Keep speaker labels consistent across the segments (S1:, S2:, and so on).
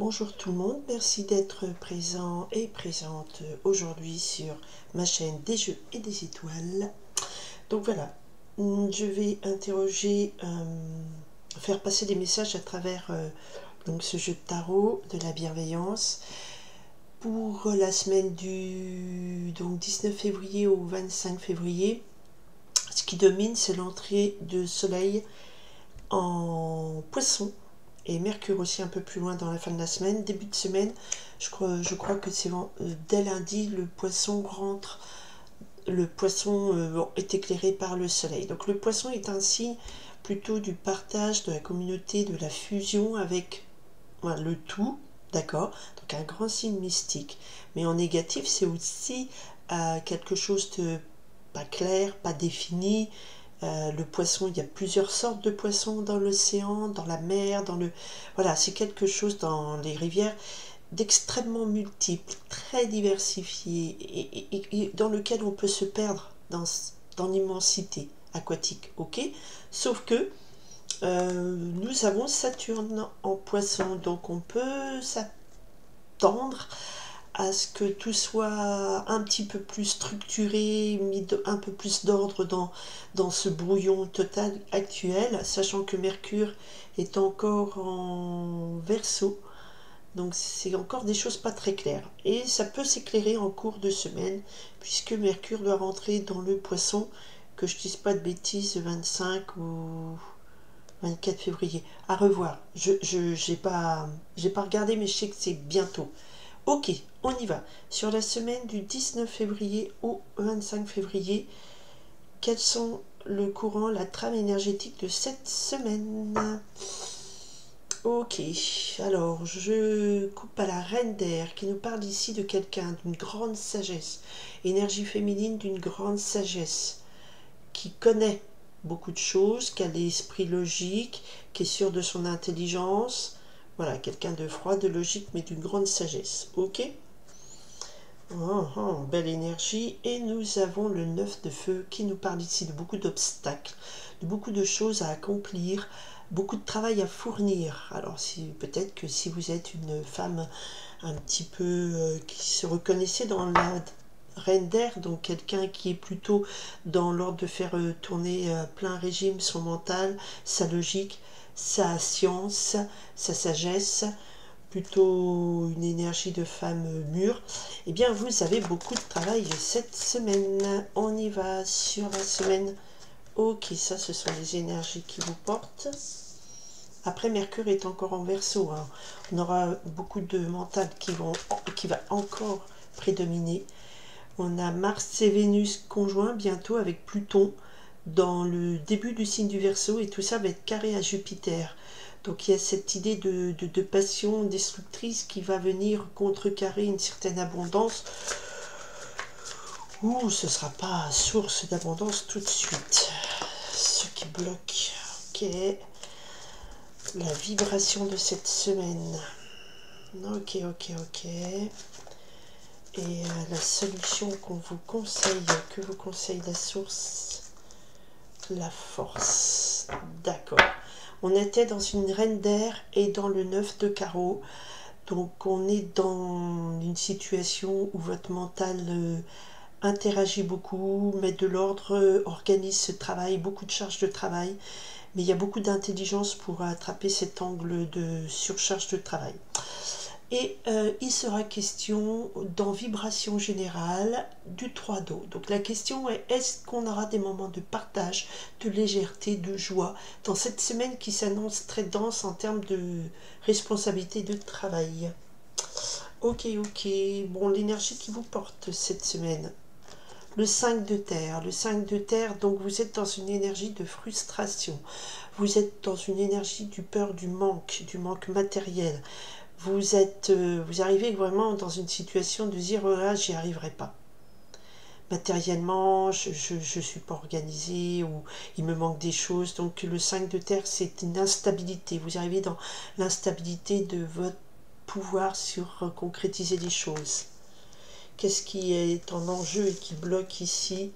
S1: Bonjour tout le monde, merci d'être présent et présente aujourd'hui sur ma chaîne des jeux et des étoiles. Donc voilà, je vais interroger, faire passer des messages à travers donc ce jeu de tarot de la bienveillance pour la semaine du donc 19 février au 25 février. Ce qui domine, c'est l'entrée de soleil en poisson et Mercure aussi un peu plus loin dans la fin de la semaine. Début de semaine, je crois que c'est dès lundi, le poisson rentre. Le poisson est éclairé par le soleil. Donc le poisson est un signe plutôt du partage, de la communauté, de la fusion avec le tout, d'accord. Donc un grand signe mystique. Mais en négatif, c'est aussi quelque chose de pas clair, pas défini. Le poisson, il y a plusieurs sortes de poissons dans l'océan, dans la mer, voilà, c'est quelque chose dans les rivières d'extrêmement multiple, très diversifié et dans lequel on peut se perdre dans l'immensité aquatique, ok. Sauf que nous avons Saturne en poisson, donc on peut s'attendre à ce que tout soit un petit peu plus structuré, mis un peu plus d'ordre dans ce brouillon total actuel, sachant que Mercure est encore en Verseau, donc c'est encore des choses pas très claires. Et ça peut s'éclairer en cours de semaine, puisque Mercure doit rentrer dans le Poisson, que je dise pas de bêtises, le 25 ou 24 février. À revoir. J'ai pas regardé, mais je sais que c'est bientôt. Ok, on y va. Sur la semaine du 19 février au 25 février, quels sont le courant, la trame énergétique de cette semaine? Ok, alors je coupe à la reine d'air qui nous parle ici de quelqu'un d'une grande sagesse, énergie féminine d'une grande sagesse, qui connaît beaucoup de choses, qui a l'esprit logique, qui est sûr de son intelligence. Voilà, quelqu'un de froid, de logique, mais d'une grande sagesse. Ok. Belle énergie. Et nous avons le 9 de feu qui nous parle ici de beaucoup d'obstacles, de beaucoup de choses à accomplir, beaucoup de travail à fournir. Alors peut-être que si vous êtes une femme un petit peu qui se reconnaissait dans la reine d'air, donc quelqu'un qui est plutôt dans l'ordre de faire tourner plein régime son mental, sa logique, sa science, sa sagesse, plutôt une énergie de femme mûre, eh bien vous avez beaucoup de travail cette semaine. On y va sur la semaine. Ok, ça ce sont les énergies qui vous portent. Après, Mercure est encore en Verseau, hein. On aura beaucoup de mental qui va encore prédominer. On a Mars et Vénus conjoints bientôt avec Pluton dans le début du signe du Verseau, et tout ça va être carré à Jupiter. Donc il y a cette idée de passion destructrice qui va venir contrecarrer une certaine abondance. Ouh, ce ne sera pas source d'abondance tout de suite. Ce qui bloque. Ok. La vibration de cette semaine. Ok. Et la solution qu'on vous conseille, que vous conseille la source, la force. D'accord. On était dans une reine d'air et dans le 9 de carreau. Donc on est dans une situation où votre mental interagit beaucoup, met de l'ordre, organise ce travail, beaucoup de charges de travail. Mais il y a beaucoup d'intelligence pour attraper cet angle de surcharge de travail. Et il sera question dans vibration générale du 3 d'eau. Donc la question est, est-ce qu'on aura des moments de partage, de légèreté, de joie dans cette semaine qui s'annonce très dense en termes de responsabilité de travail? Ok. Bon, l'énergie qui vous porte cette semaine. Le 5 de terre. Le 5 de terre, donc vous êtes dans une énergie de frustration. Vous êtes dans une énergie du peur du manque matériel. Vous arrivez vraiment dans une situation de dire oh là, j'y arriverai pas. Matériellement, je suis pas organisée, ou il me manque des choses. Donc le 5 de terre, c'est une instabilité. Vous arrivez dans l'instabilité de votre pouvoir sur concrétiser les choses. Qu'est-ce qui est en enjeu et qui bloque ici?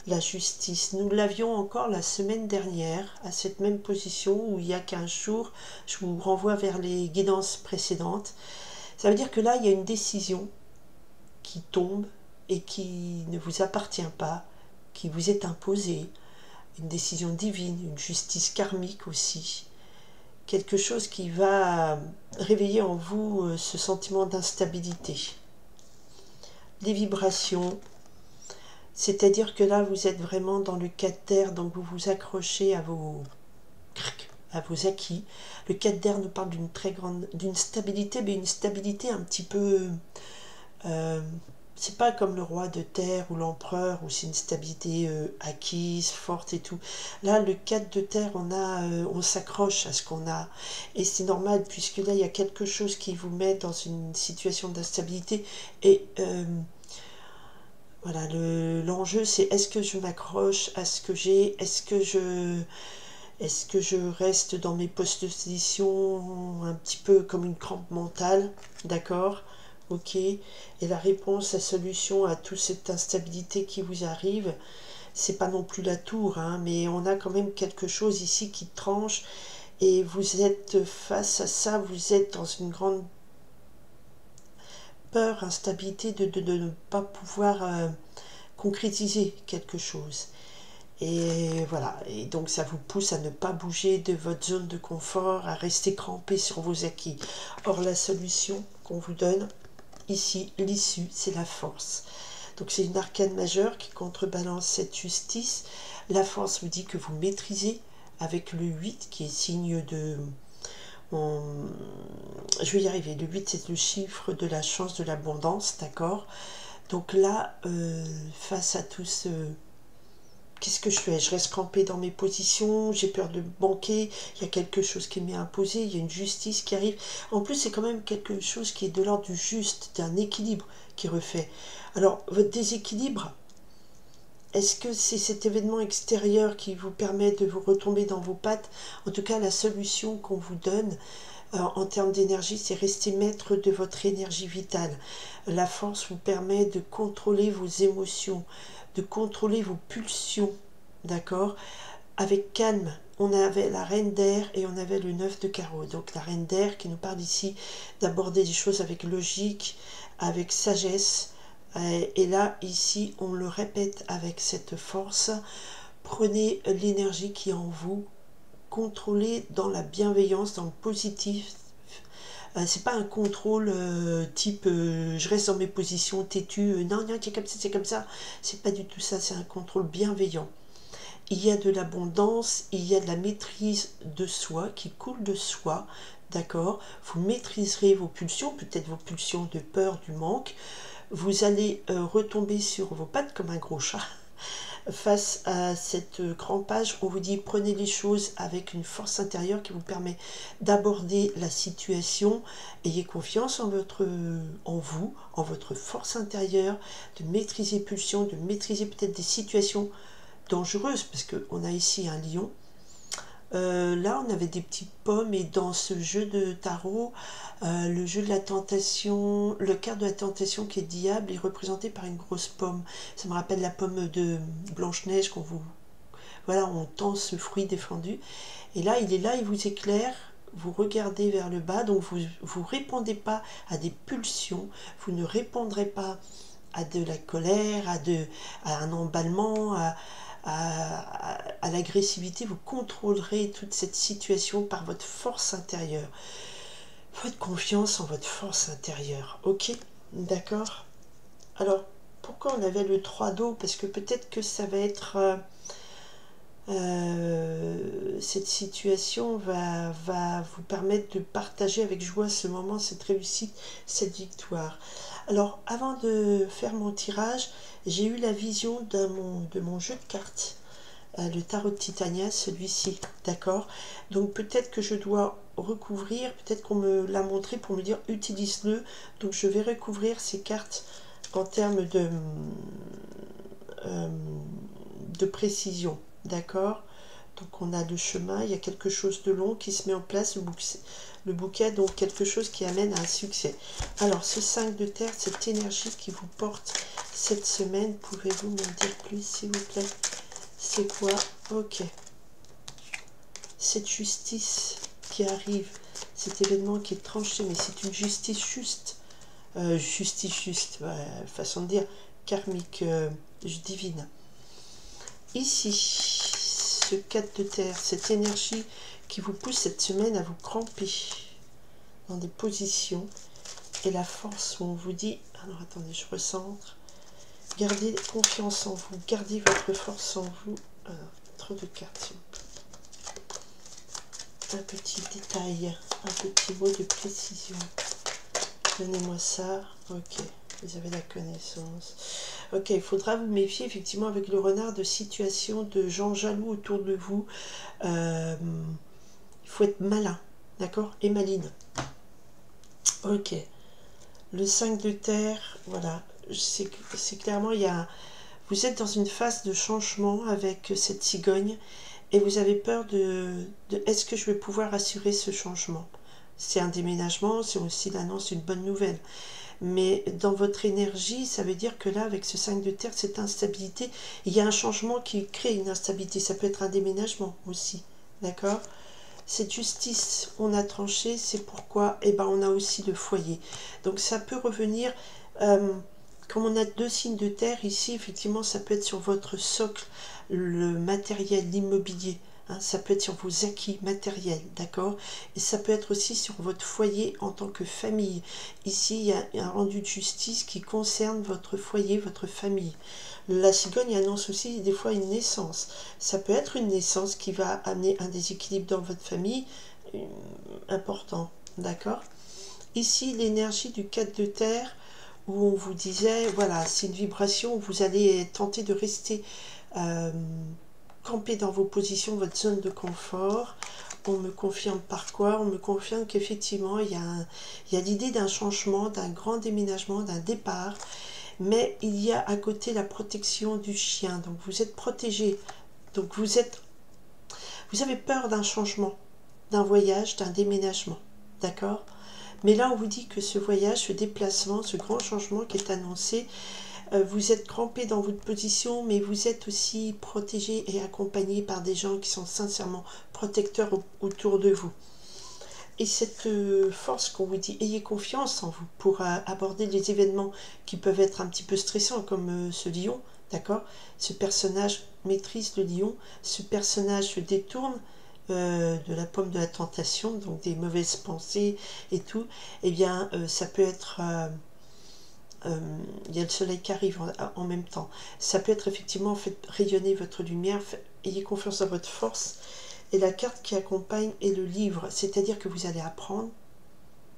S1: la justice. Nous l'avions encore la semaine dernière, à cette même position, où il y a 15 jours, je vous renvoie vers les guidances précédentes. Ça veut dire que là, il y a une décision qui tombe et qui ne vous appartient pas, qui vous est imposée, une décision divine, une justice karmique aussi, quelque chose qui va réveiller en vous ce sentiment d'instabilité. Des vibrations, c'est-à-dire que là vous êtes vraiment dans le 4 d'air, donc vous vous accrochez à vos acquis. Le 4 d'air nous parle d'une très grande, d'une stabilité, mais une stabilité un petit peu c'est pas comme le roi de terre ou l'empereur où c'est une stabilité acquise, forte et tout. Là, le 4 de terre, on s'accroche à ce qu'on a. Et c'est normal, puisque là, il y a quelque chose qui vous met dans une situation d'instabilité. Et voilà, l'enjeu, c'est est-ce que je m'accroche à ce que j'ai? Est-ce que je reste dans mes positions un petit peu comme une crampe mentale? D'accord? Ok, et la réponse, la solution à toute cette instabilité qui vous arrive, c'est pas non plus la tour, hein, mais on a quand même quelque chose ici qui tranche et vous êtes face à ça, vous êtes dans une grande peur, instabilité de ne pas pouvoir concrétiser quelque chose. Et voilà, et donc ça vous pousse à ne pas bouger de votre zone de confort, à rester crampé sur vos acquis. Or, la solution qu'on vous donne, ici, l'issue, c'est la force. Donc c'est une arcane majeure qui contrebalance cette justice. La force vous dit que vous maîtrisez avec le 8 qui est signe de... je vais y arriver. Le 8 c'est le chiffre de la chance, de l'abondance, d'accord? Donc là, face à tout ce... Qu'est-ce que je fais? Je reste campée dans mes positions, j'ai peur de banquer, il y a quelque chose qui m'est imposé, il y a une justice qui arrive. En plus, c'est quand même quelque chose qui est de l'ordre du juste, d'un équilibre qui refait. Alors, votre déséquilibre, est-ce que c'est cet événement extérieur qui vous permet de vous retomber dans vos pattes? En tout cas, la solution qu'on vous donne en termes d'énergie, c'est rester maître de votre énergie vitale. La force vous permet de contrôler vos émotions, de contrôler vos pulsions, d'accord? Avec calme, on avait la reine d'air et on avait le 9 de carreau. Donc la reine d'air qui nous parle ici d'aborder des choses avec logique, avec sagesse. Et là, ici, on le répète avec cette force. Prenez l'énergie qui est en vous, contrôlez dans la bienveillance, dans le positif. C'est pas un contrôle type je reste dans mes positions têtues, non, non, c'est comme ça. C'est pas du tout ça, c'est un contrôle bienveillant. Il y a de l'abondance, il y a de la maîtrise de soi qui coule de soi, d'accord? Vous maîtriserez vos pulsions, peut-être vos pulsions de peur, du manque. Vous allez retomber sur vos pattes comme un gros chat. Face à cette crampage, on vous dit prenez les choses avec une force intérieure qui vous permet d'aborder la situation. Ayez confiance en vous, en votre force intérieure, de maîtriser les pulsions, de maîtriser peut-être des situations dangereuse parce qu'on a ici un lion. Là, on avait des petites pommes et dans ce jeu de tarot, le jeu de la tentation, le carte de la tentation qui est diable est représenté par une grosse pomme. Ça me rappelle la pomme de Blanche-Neige qu'on vous... Voilà, on tend ce fruit défendu. Et là, il est là, il vous éclaire. Vous regardez vers le bas, donc vous répondez pas à des pulsions, vous ne répondrez pas à de la colère, à un emballement, à l'agressivité. Vous contrôlerez toute cette situation par votre force intérieure. Faites confiance en votre force intérieure, ok? D'accord? Alors, pourquoi on avait le 3 d'eau? Parce que peut-être que ça va être... cette situation va vous permettre de partager avec joie ce moment, cette réussite, cette victoire. Alors, avant de faire mon tirage, j'ai eu la vision de mon jeu de cartes, le tarot de Titania, celui-ci, d'accord? Donc, peut-être que je dois recouvrir, peut-être qu'on me l'a montré pour me dire utilise-le. Donc, je vais recouvrir ces cartes en termes de précision, d'accord? Donc on a le chemin, il y a quelque chose de long qui se met en place, le bouquet, donc quelque chose qui amène à un succès. Alors, ce 5 de terre, cette énergie qui vous porte cette semaine, pouvez-vous m'en dire plus, s'il vous plaît? C'est quoi? Ok. Cette justice qui arrive, cet événement qui est tranché, mais c'est une justice juste. Justice juste, façon de dire, karmique, divine. Ici, ce 4 de terre, cette énergie qui vous pousse cette semaine à vous cramper dans des positions, et la force où on vous dit, alors attendez, je recentre, gardez confiance en vous, gardez votre force en vous. Alors, trop de cartes, un petit détail, un petit mot de précision. Donnez-moi ça. Ok, vous avez la connaissance. Ok, il faudra vous méfier effectivement avec le renard de situations de gens jaloux autour de vous. Il faut être malin, d'accord? Et maline. Ok. Le 5 de terre, voilà. C'est clairement, vous êtes dans une phase de changement avec cette cigogne et vous avez peur de est-ce que je vais pouvoir assurer ce changement? C'est un déménagement, c'est aussi l'annonce d'une bonne nouvelle. Mais dans votre énergie, ça veut dire que là, avec ce 5 de terre, cette instabilité, il y a un changement qui crée une instabilité. Ça peut être un déménagement aussi, d'accord? Cette justice, on a tranché, c'est pourquoi, eh ben, on a aussi le foyer. Donc ça peut revenir, comme on a 2 signes de terre, ici, effectivement, ça peut être sur votre socle, le matériel, l'immobilier. Ça peut être sur vos acquis matériels, d'accord? Et ça peut être aussi sur votre foyer en tant que famille. Ici, il y a un rendu de justice qui concerne votre foyer, votre famille. La cigogne annonce aussi des fois une naissance. Ça peut être une naissance qui va amener un déséquilibre dans votre famille important, d'accord? Ici, l'énergie du 4 de terre, où on vous disait, voilà, c'est une vibration où vous allez tenter de rester camper dans vos positions, votre zone de confort. On me confirme par quoi? On me confirme qu'effectivement, il y a l'idée d'un changement, d'un grand déménagement, d'un départ, mais il y a à côté la protection du chien. Donc vous êtes protégé. Donc vous avez peur d'un changement, d'un voyage, d'un déménagement. D'accord? Mais là, on vous dit que ce voyage, ce déplacement, ce grand changement qui est annoncé, vous êtes crampé dans votre position, mais vous êtes aussi protégé et accompagné par des gens qui sont sincèrement protecteurs autour de vous. Et cette force qu'on vous dit, ayez confiance en vous pour aborder les événements qui peuvent être un petit peu stressants, comme ce lion, d'accord? Ce personnage maîtrise le lion, ce personnage se détourne de la pomme de la tentation, donc des mauvaises pensées et tout. Eh bien, ça peut être... il y a le soleil qui arrive en même temps. Ça peut être effectivement, faites rayonner votre lumière, ayez confiance en votre force. Et la carte qui accompagne est le livre, c'est-à-dire que vous allez apprendre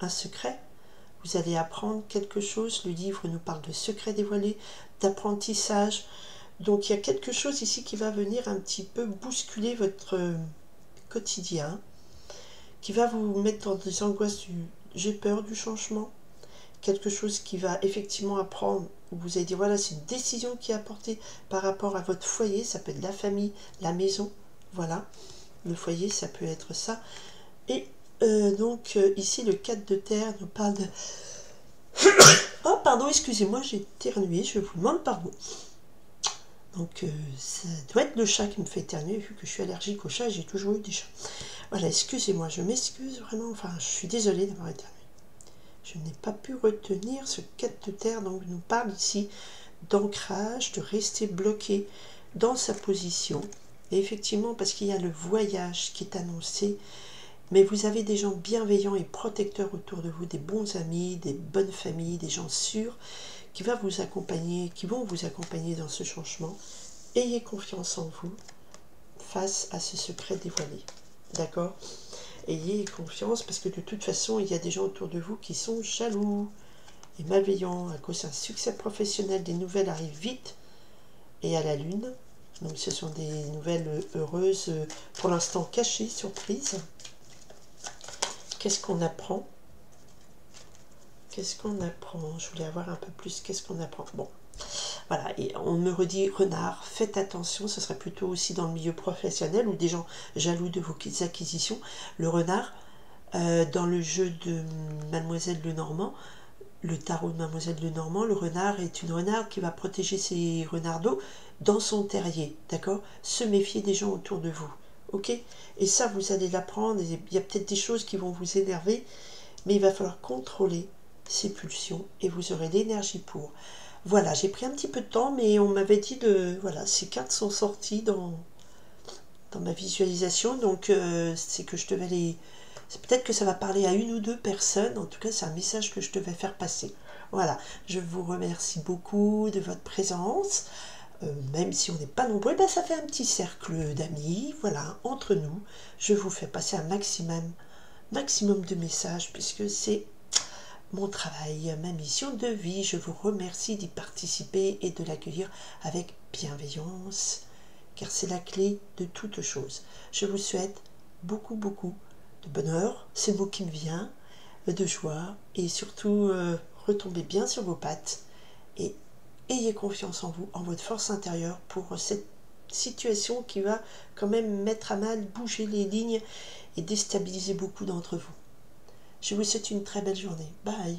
S1: un secret, vous allez apprendre quelque chose. Le livre nous parle de secrets dévoilés, d'apprentissage. Donc il y a quelque chose ici qui va venir un petit peu bousculer votre quotidien, qui va vous mettre dans des angoisses du j'ai peur du changement. Quelque chose qui va effectivement apprendre, où vous allez dire voilà, c'est une décision qui est apportée par rapport à votre foyer, ça peut être la famille, la maison, voilà. Le foyer, ça peut être ça. Et donc, ici, le 4 de terre nous parle de... Oh, pardon, excusez-moi, j'ai éternué, je vous demande pardon. Donc, ça doit être le chat qui me fait éternuer, vu que je suis allergique au chat, j'ai toujours eu des chats. Voilà, excusez-moi, je m'excuse vraiment, enfin, je suis désolée d'avoir éternué. Je n'ai pas pu retenir ce 4 de terre, donc nous parle ici d'ancrage, de rester bloqué dans sa position. Et effectivement, parce qu'il y a le voyage qui est annoncé, mais vous avez des gens bienveillants et protecteurs autour de vous, des bons amis, des bonnes familles, des gens sûrs qui vont vous accompagner dans ce changement. Ayez confiance en vous face à ce secret dévoilé. D'accord? Ayez confiance parce que de toute façon, il y a des gens autour de vous qui sont jaloux et malveillants à cause d'un succès professionnel. Des nouvelles arrivent vite et à la lune. Donc ce sont des nouvelles heureuses, pour l'instant cachées, surprises. Qu'est-ce qu'on apprend? Qu'est-ce qu'on apprend? Je voulais avoir un peu plus. Qu'est-ce qu'on apprend? Bon, voilà. Et on me redit, renard, faites attention. Ce serait plutôt aussi dans le milieu professionnel ou des gens jaloux de vos acquisitions. Le renard, dans le jeu de Mademoiselle Lenormand, le tarot de Mademoiselle Lenormand, le renard est une renarde qui va protéger ses renardeaux dans son terrier, d'accord? Se méfier des gens autour de vous, ok? Et ça, vous allez l'apprendre, il y a peut-être des choses qui vont vous énerver, mais il va falloir contrôler ces pulsions et vous aurez l'énergie pour. Voilà, j'ai pris un petit peu de temps, mais on m'avait dit de... Voilà, ces cartes sont sorties dans ma visualisation, donc c'est que je devais les... Peut-être que ça va parler à une ou deux personnes, en tout cas c'est un message que je devais faire passer. Voilà, je vous remercie beaucoup de votre présence, même si on n'est pas nombreux, ben ça fait un petit cercle d'amis, voilà, entre nous, je vous fais passer un maximum de messages, puisque c'est mon travail, ma mission de vie. Je vous remercie d'y participer et de l'accueillir avec bienveillance, car c'est la clé de toute chose. Je vous souhaite beaucoup de bonheur, c'est le mot qui me vient, de joie, et surtout retombez bien sur vos pattes et ayez confiance en vous, en votre force intérieure pour cette situation qui va quand même mettre à mal, bouger les lignes et déstabiliser beaucoup d'entre vous. Je vous souhaite une très belle journée. Bye.